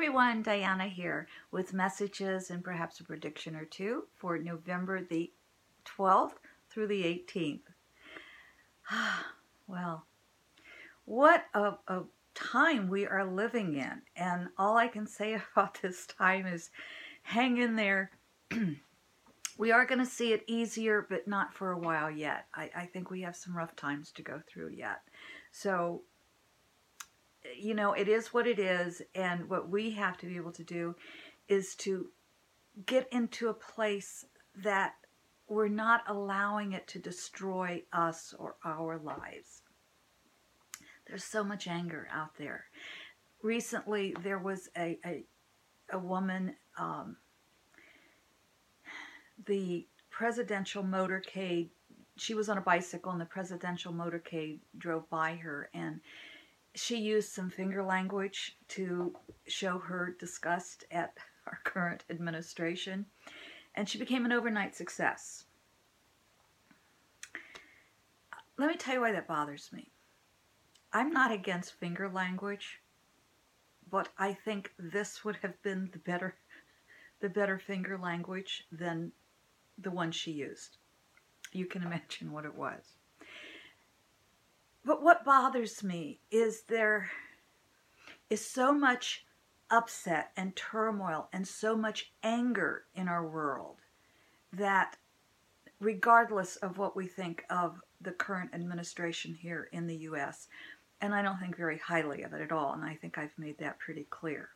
everyone, Diana here with messages and perhaps a prediction or two for November the 12th through the 18th. Well, what a time we are living in, and all I can say about this time is hang in there. We are going to see it easier, but not for a while yet. I think we have some rough times to go through yet. So it is what it is, and what we have to be able to do is to get into a place that we're not allowing it to destroy us or our lives. There's so much anger out there. Recently, there was a woman, the presidential motorcade, she was on a bicycle and the presidential motorcade drove by her, and she used some finger language to show her disgust at our current administration, and she became an overnight success. Let me tell you why that bothers me. I'm not against finger language, but I think this would have been the better finger language than the one she used. You can imagine what it was. But what bothers me is there is so much upset and turmoil and so much anger in our world that regardless of what we think of the current administration here in the U.S., and I don't think very highly of it at all, and I think I've made that pretty clear.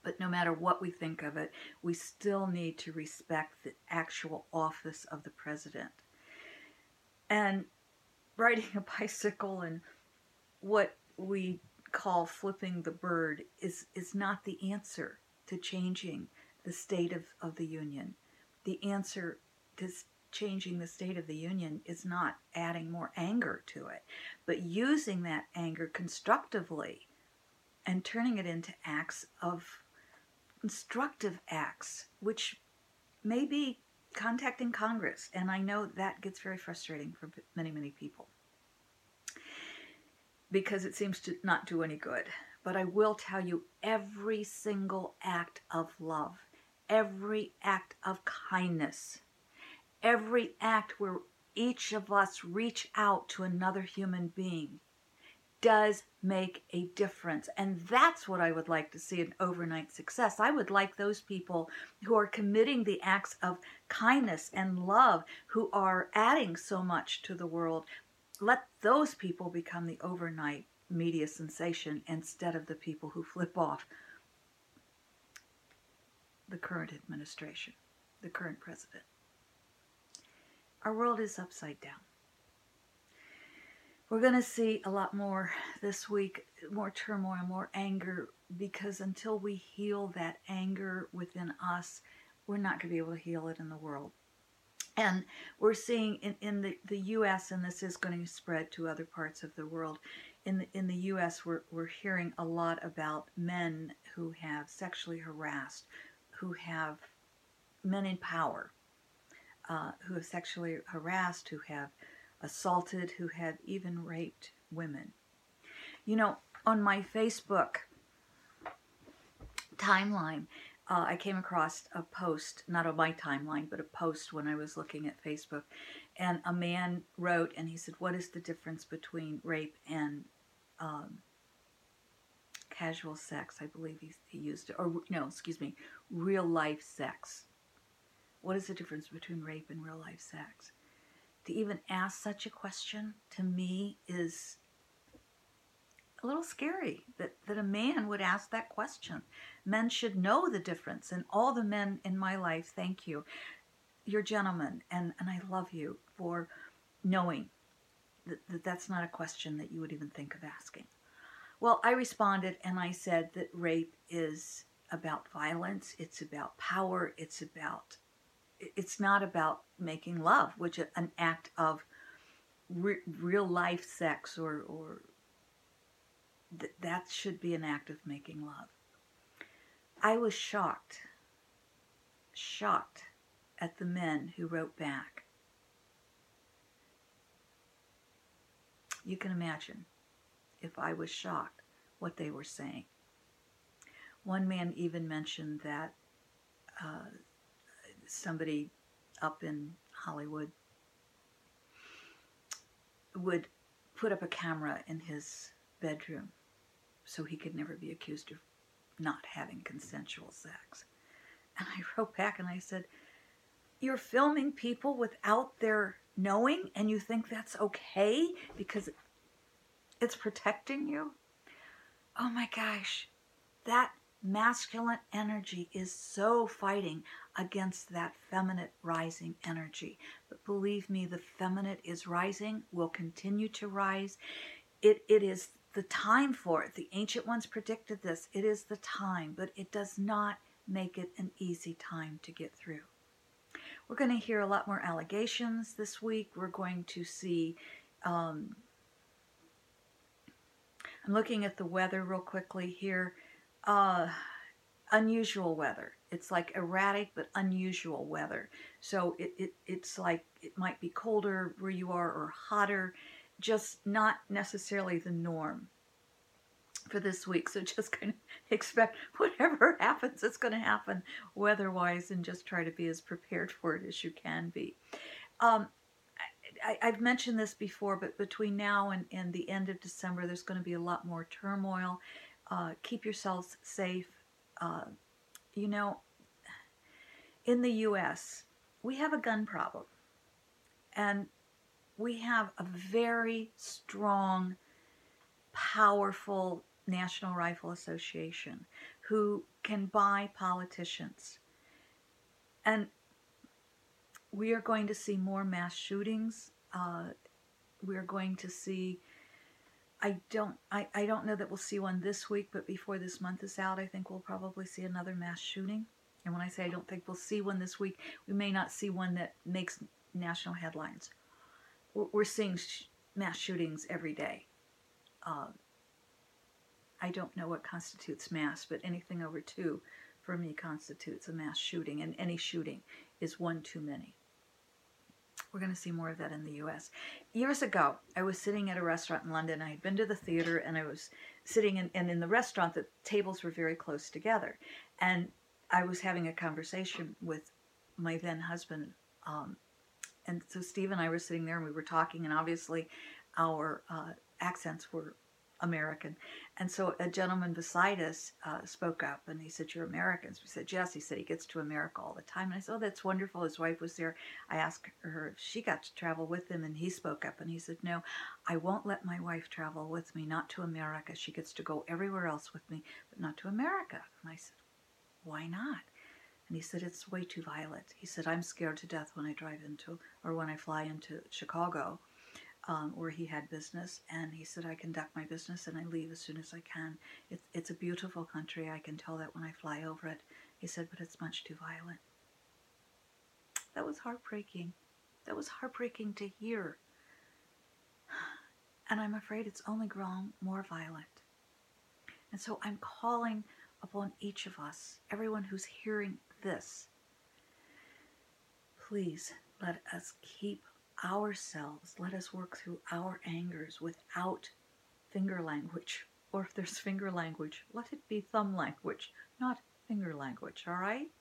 But no matter what we think of it, we still need to respect the actual office of the president. And riding a bicycle and what we call flipping the bird is not the answer to changing the state of the union. The answer to changing the state of the union is not adding more anger to it, but using that anger constructively and turning it into acts of constructive acts, which may be contacting Congress. And I know that gets very frustrating for many, many people because it seems to not do any good. But I will tell you, every single act of love, every act of kindness, every act where each of us reach out to another human being does make a difference. And that's what I would like to see, an overnight success. I would like those people who are committing the acts of kindness and love, who are adding so much to the world, let those people become the overnight media sensation instead of the people who flip off the current administration, the current president. Our world is upside down. We're going to see a lot more this week, more turmoil, more anger, because until we heal that anger within us, we're not going to be able to heal it in the world. And we're seeing in the U.S., and this is going to spread to other parts of the world, in the U.S. we're hearing a lot about men who have sexually harassed, who have men in power, who have sexually harassed, who have assaulted, who have even raped women. On my Facebook timeline, I came across a post, not on my timeline, but a post when I was looking at Facebook, and a man wrote, and he said, what is the difference between rape and casual sex? I believe he used it, or no, excuse me, real life sex. What is the difference between rape and real life sex? To even ask such a question, to me, is a little scary that a man would ask that question. Men should know the difference, and all the men in my life, thank you. You're gentlemen, and I love you for knowing that that's not a question that you would even think of asking. Well, I responded and I said that rape is about violence, it's about power, it's not about making love, which is an act of real life sex, or that should be an act of making love. I was shocked at the men who wrote back. You can imagine if I was shocked what they were saying. One man even mentioned that somebody up in Hollywood would put up a camera in his bedroom so he could never be accused of not having consensual sex. And I wrote back and I said, you're filming people without their knowing and you think that's okay because it's protecting you? Oh my gosh, that masculine energy is so fighting against that feminine rising energy. But believe me, the feminine is rising, will continue to rise. It is the time for it. The ancient ones predicted this. It is the time, but it does not make it an easy time to get through. We're going to hear a lot more allegations this week. We're going to see, I'm looking at the weather real quickly here. Unusual weather. It's like erratic but unusual weather. So it's like it might be colder where you are or hotter, just not necessarily the norm for this week. So just kind of expect whatever happens, it's going to happen weather-wise, and just try to be as prepared for it as you can be. I've mentioned this before, but between now and the end of December, there's going to be a lot more turmoil. Keep yourselves safe. You know, in the U.S., we have a gun problem. And we have a very strong, powerful National Rifle Association who can buy politicians. And we are going to see more mass shootings. We're going to see, I don't know that we'll see one this week, but before this month is out, I think we'll probably see another mass shooting. And when I say I don't think we'll see one this week, we may not see one that makes national headlines. We're seeing mass shootings every day. I don't know what constitutes mass, but anything over 2 for me constitutes a mass shooting, and any shooting is one too many. We're going to see more of that in the U.S. Years ago, I was sitting at a restaurant in London. I had been to the theater, and I was sitting and in the restaurant, the tables were very close together. And I was having a conversation with my then husband. And so Steve and I were sitting there, and we were talking, and obviously our accents were American. And so a gentleman beside us spoke up, and he said, "You're Americans?" We said, "Yes." He said, "He gets to America all the time." And I said, "Oh, that's wonderful." His wife was there. I asked her if she got to travel with him, and he spoke up, and he said, "No, I won't let my wife travel with me, not to America. She gets to go everywhere else with me, but not to America." And I said, "Why not?" And he said, "It's way too violent." He said, "I'm scared to death when I drive into, or when I fly into Chicago, where he had business." And he said, "I conduct my business and I leave as soon as I can. It's a beautiful country. I can tell that when I fly over it." He said, "But it's much too violent." That was heartbreaking. That was heartbreaking to hear. And I'm afraid it's only grown more violent. And so I'm calling upon each of us, everyone who's hearing this, please let us keep ourselves, let us work through our angers without finger language. Or if there's finger language, let it be thumb language, not finger language, all right?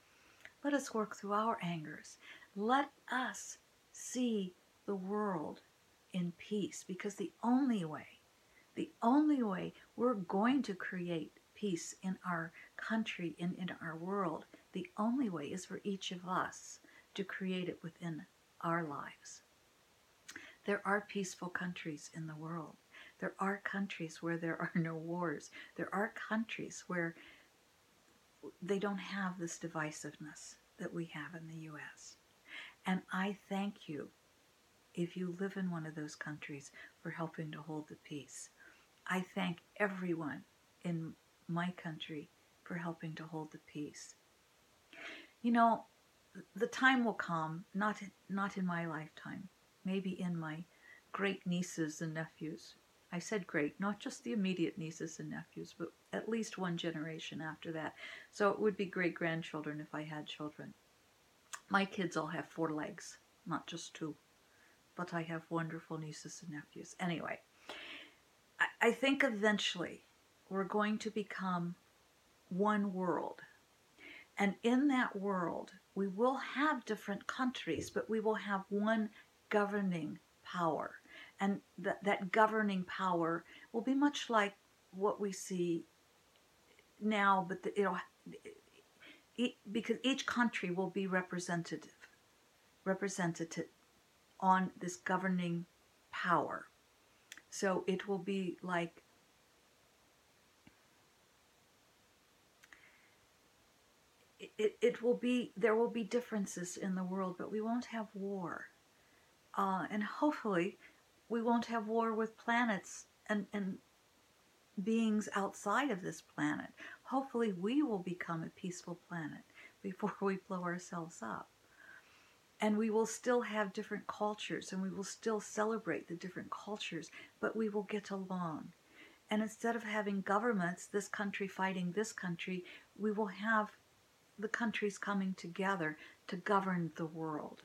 Let us work through our angers. Let us see the world in peace, because the only way we're going to create peace in our country, in our world, the only way is for each of us to create it within our lives. There are peaceful countries in the world. There are countries where there are no wars. There are countries where they don't have this divisiveness that we have in the U.S. And I thank you, if you live in one of those countries, for helping to hold the peace. I thank everyone in my country for helping to hold the peace. You know, the time will come, not in my lifetime, maybe in my great nieces and nephews. I said great, not just the immediate nieces and nephews, but at least one generation after that. So it would be great-grandchildren if I had children. My kids all have 4 legs, not just 2. But I have wonderful nieces and nephews. Anyway, I think eventually we're going to become one world. And in that world, we will have different countries, but we will have one governing power. And that governing power will be much like what we see now, but because each country will be represented on this governing power. So it will be like there will be differences in the world, but we won't have war. And hopefully we won't have war with planets and beings outside of this planet. Hopefully we will become a peaceful planet before we blow ourselves up. And we will still have different cultures, and we will still celebrate the different cultures, but we will get along. And instead of having governments, this country fighting this country, we will have the countries coming together to govern the world.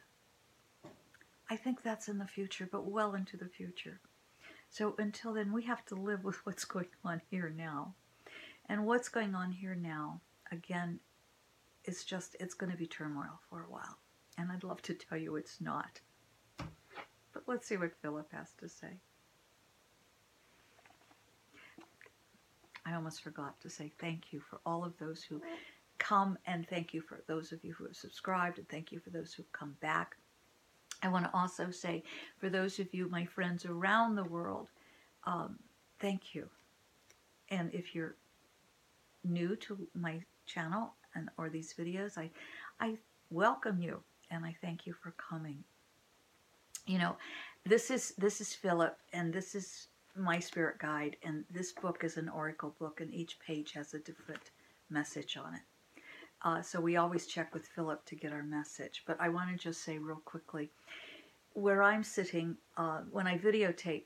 I think that's in the future, but well into the future. So until then, we have to live with what's going on here now. And what's going on here now, again, it's going to be turmoil for a while. And I'd love to tell you it's not. But let's see what Philip has to say. I almost forgot to say thank you for all of those who come, and thank you for those of you who have subscribed, and thank you for those who come back. I want to also say, for those of you, my friends around the world, thank you. And if you're new to my channel or these videos, I welcome you, and I thank you for coming. You know, this is Philip, and this is my spirit guide, and this book is an oracle book, and each page has a different message on it. So we always check with Philip to get our message. But I want to just say real quickly, where I'm sitting, when I videotape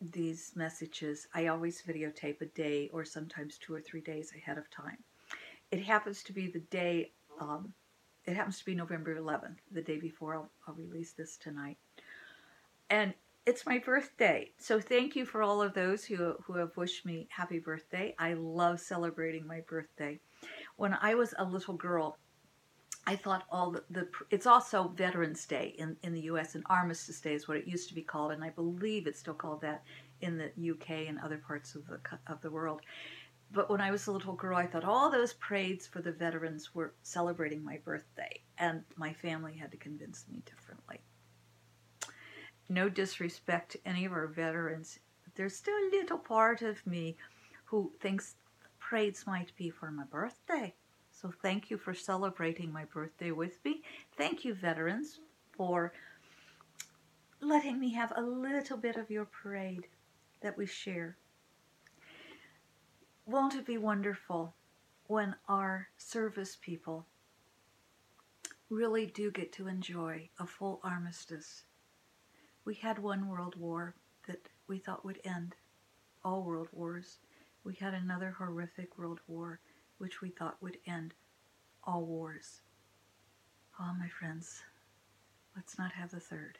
these messages, I always videotape a day or sometimes 2 or 3 days ahead of time. It happens to be the day, it happens to be November 11th, the day before I'll release this tonight. And it's my birthday. So thank you for all of those who have wished me happy birthday. I love celebrating my birthday. When I was a little girl, I thought it's also Veterans Day in the U.S., and Armistice Day is what it used to be called, and I believe it's still called that in the UK and other parts of the world. But when I was a little girl, I thought all those parades for the veterans were celebrating my birthday, and my family had to convince me differently. No disrespect to any of our veterans, but there's still a little part of me who thinks parades might be for my birthday. So thank you for celebrating my birthday with me. Thank you, veterans, for letting me have a little bit of your parade that we share. Won't it be wonderful when our service people really do get to enjoy a full armistice? We had one world war that we thought would end all world wars. We had another horrific world war which we thought would end all wars. Oh, my friends, let's not have the third.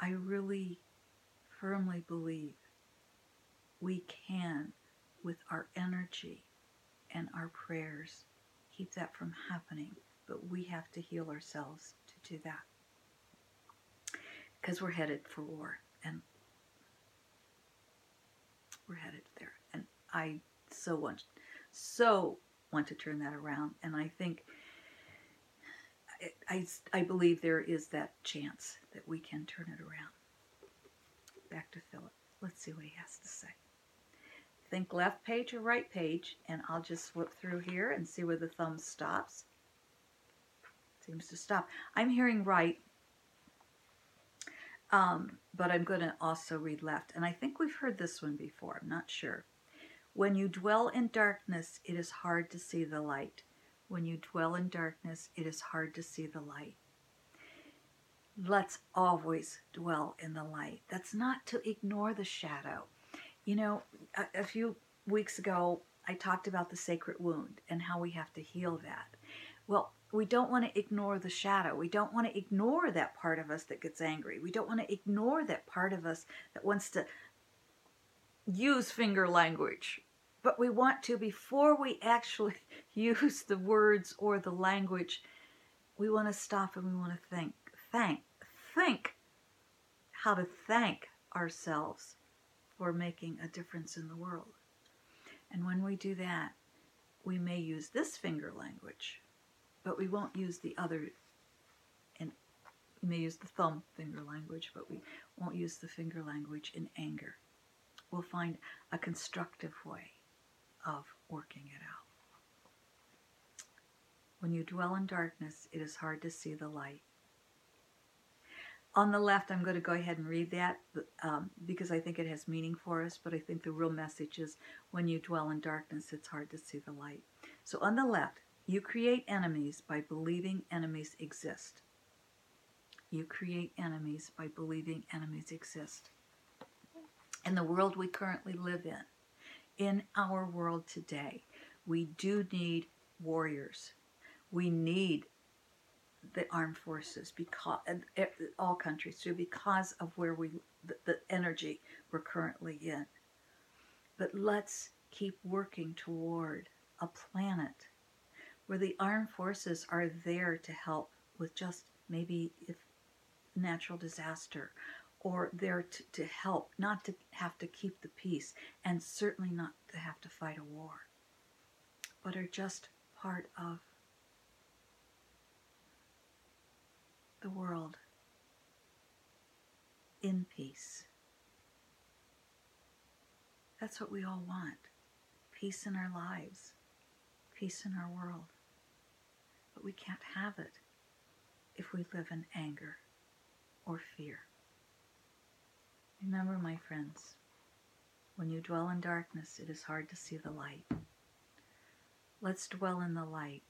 I really firmly believe we can, with our energy and our prayers, keep that from happening, but we have to heal ourselves to do that. Because we're headed for war, and we're headed there. And I so want to turn that around, and I think I believe there is that chance that we can turn it around. Back to Philip. Let's see what he has to say. Think left page or right page, and I'll just flip through here and see where the thumb stops. Seems to stop. I'm hearing right, but I'm going to also read left. And I think we've heard this one before. I'm not sure. When you dwell in darkness, it is hard to see the light. When you dwell in darkness, it is hard to see the light. Let's always dwell in the light. That's not to ignore the shadow. You know, a few weeks ago, I talked about the sacred wound and how we have to heal that. Well, we don't want to ignore the shadow. We don't want to ignore that part of us that gets angry. We don't want to ignore that part of us that wants to use finger language. But we want to, before we actually use the words or the language, we want to stop and we want to think how to thank ourselves for making a difference in the world. And when we do that, we may use this finger language, but we won't use the other, and we may use the thumb finger language, but we won't use the finger language in anger. We'll find a constructive way of working it out. When you dwell in darkness, it is hard to see the light. On the left, I'm going to go ahead and read that because I think it has meaning for us, but I think the real message is when you dwell in darkness, it's hard to see the light. So on the left, you create enemies by believing enemies exist. You create enemies by believing enemies exist. In the world we currently live in our world today, we do need warriors. We need the armed forces, because all countries do, because of where the energy we're currently in. But let's keep working toward a planet where the armed forces are there to help with just maybe if natural disaster, or there to help, not to have to keep the peace, and certainly not to have to fight a war, but are just part of the world in peace. That's what we all want. Peace in our lives. Peace in our world. But we can't have it if we live in anger or fear. Remember, my friends, when you dwell in darkness, it is hard to see the light. Let's dwell in the light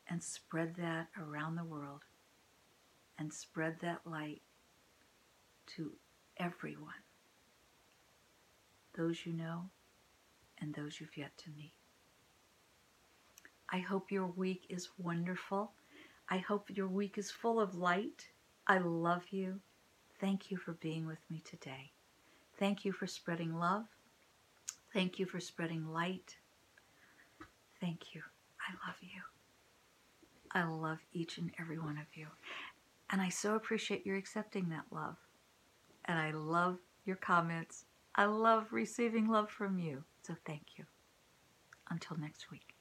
and spread that around the world, and spread that light to everyone, those you know and those you've yet to meet. I hope your week is wonderful. I hope your week is full of light. I love you. Thank you for being with me today. Thank you for spreading love. Thank you for spreading light. Thank you. I love you. I love each and every one of you. And I so appreciate your accepting that love. And I love your comments. I love receiving love from you. So thank you. Until next week.